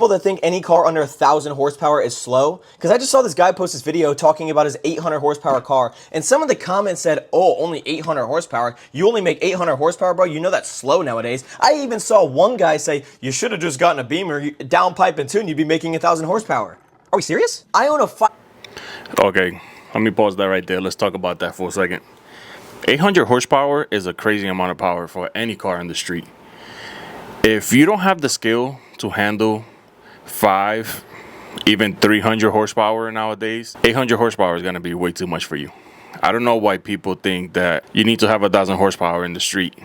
people that think any car under 1,000 horsepower is slow? Because I just saw this guy post this video talking about his 800 horsepower car, and some of the comments said, oh, only 800 horsepower? You only make 800 horsepower, bro? You know that's slow nowadays. I even saw one guy say, you should have just gotten a Beamer, downpipe and tune, you'd be making 1,000 horsepower. Are we serious? I own a Okay, let me pause that right there. Let's talk about that for a second. 800 horsepower is a crazy amount of power for any car in the street. If you don't have the skill to handle 5, even 300 horsepower nowadays, 800 horsepower is going to be way too much for you. I don't know why people think that you need to have 1,000 horsepower in the street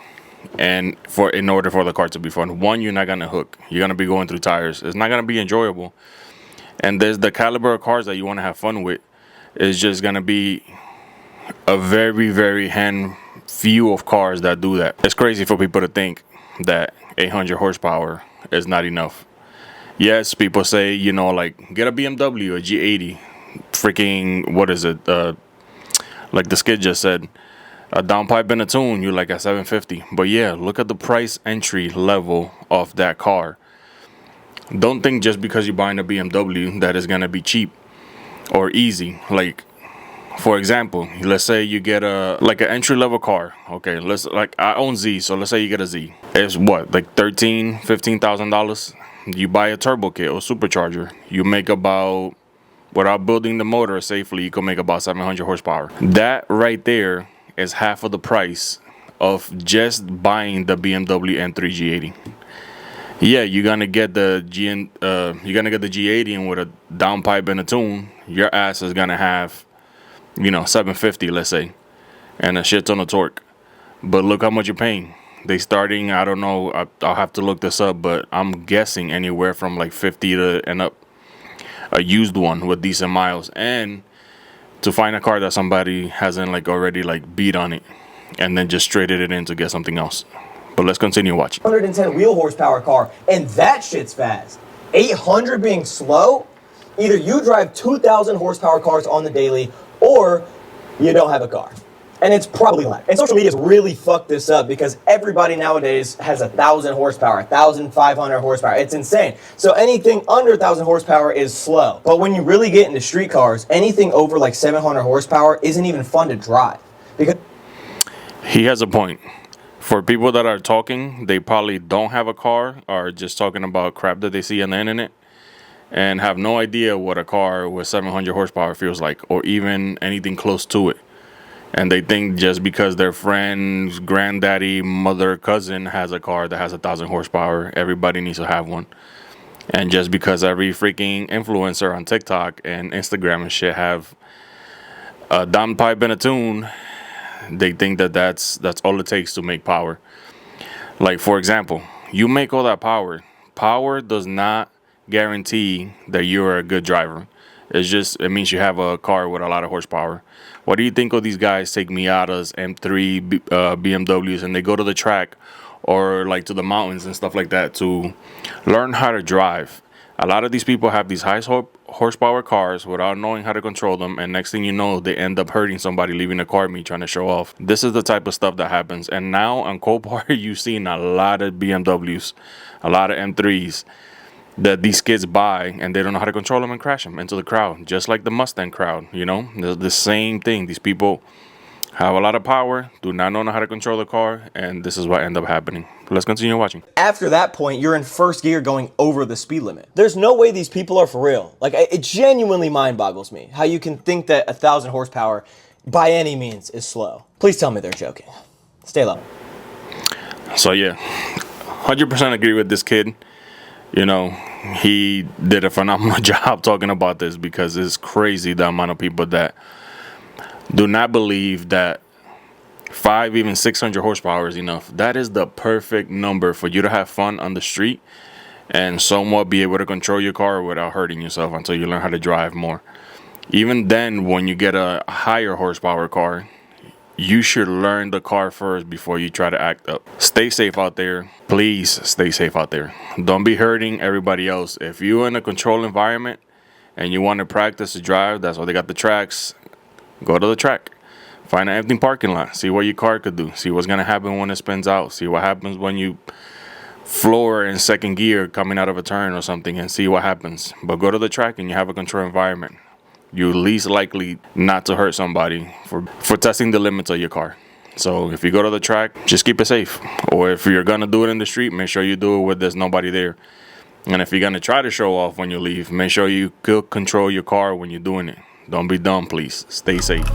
and in order for the car to be fun. One, you're not going to hook. You're going to be going through tires. It's not going to be enjoyable. And there's the caliber of cars that you want to have fun with. It's just going to be a very, very few of cars that do that. It's crazy for people to think that 800 horsepower is not enough. Yes, people say, you know, like, get a BMW, a G80, freaking, what is it? Like the skid just said, a downpipe and a tune, you're like at 750. But yeah, look at the price entry level of that car. Don't think just because you're buying a BMW that is going to be cheap or easy. Like, for example, let's say you get an entry-level car. Okay, I own Z, so let's say you get a Z. It's what, like $13,000-$15,000. You buy a turbo kit or supercharger. You make about, without building the motor safely, you can make about 700 horsepower. That right there is half of the price of just buying the BMW M3 G80. Yeah, you're gonna get the G80 and with a downpipe and a tune, your ass is gonna have, 750, let's say, and a shit ton of torque. But look how much you're paying. They starting, I don't know, I'll have to look this up, but I'm guessing anywhere from like 50 to and up. A used one with decent miles, and to find a car that somebody hasn't already beat on it and then just traded it in to get something else. But let's continue watching. 110 wheel horsepower car, and that shit's fast. 800 being slow? Either you drive 2,000 horsepower cars on the daily, or you don't have a car. And it's probably less. And social media's really fucked this up because everybody nowadays has 1,000 horsepower, 1,500 horsepower. It's insane. So anything under 1,000 horsepower is slow. But when you really get into street cars, anything over 700 horsepower isn't even fun to drive. Because he has a point. For people that are talking, they probably don't have a car or just talking about crap that they see on the internet and have no idea what a car with 700 horsepower feels like, or even anything close to it. And they think just because their friend's granddaddy, mother, cousin has a car that has 1,000 horsepower, everybody needs to have one. And just because every freaking influencer on TikTok and Instagram and shit have a downpipe and a tune, they think that that's all it takes to make power. Like, for example, you make all that power. Power does not guarantee that you're a good driver. It means you have a car with a lot of horsepower. What do you think of these guys take Miatas, M3, BMWs, and they go to the track or to the mountains and stuff like that to learn how to drive? A lot of these people have these high horsepower cars without knowing how to control them, and next thing you know, they end up hurting somebody, leaving a car meet, trying to show off. This is the type of stuff that happens. And now on Copart, you've seen a lot of BMWs, a lot of M3s that these kids buy, and they don't know how to control them and crash them into the crowd, just like the Mustang crowd. The same thing. These people have a lot of power, do not know how to control the car, and this is what ends up happening. Let's continue watching. After that point, you're in first gear going over the speed limit. There's no way these people are for real. It genuinely mind boggles me how you can think that 1,000 horsepower by any means is slow. Please tell me they're joking. Stay low. So yeah, 100% agree with this kid. He did a phenomenal job talking about this, because it's crazy the amount of people that do not believe that 5, even 600 horsepower is enough. That is the perfect number for you to have fun on the street and somewhat be able to control your car without hurting yourself until you learn how to drive more. Even then, when you get a higher horsepower car, you should learn the car first before you try to act up. Stay safe out there. Please stay safe out there. Don't be hurting everybody else. If you're in a controlled environment and you want to practice to drive, that's why they got the tracks. Go to the track. Find an empty parking lot. See what your car could do. See what's going to happen when it spins out. See what happens when you floor in second gear coming out of a turn or something and see what happens. But go to the track and you have a controlled environment. You're least likely not to hurt somebody for testing the limits of your car. So if you go to the track, just keep it safe. Or if you're gonna do it in the street, make sure you do it where there's nobody there. And if you're gonna try to show off when you leave, make sure you control your car when you're doing it. Don't be dumb, please. Stay safe.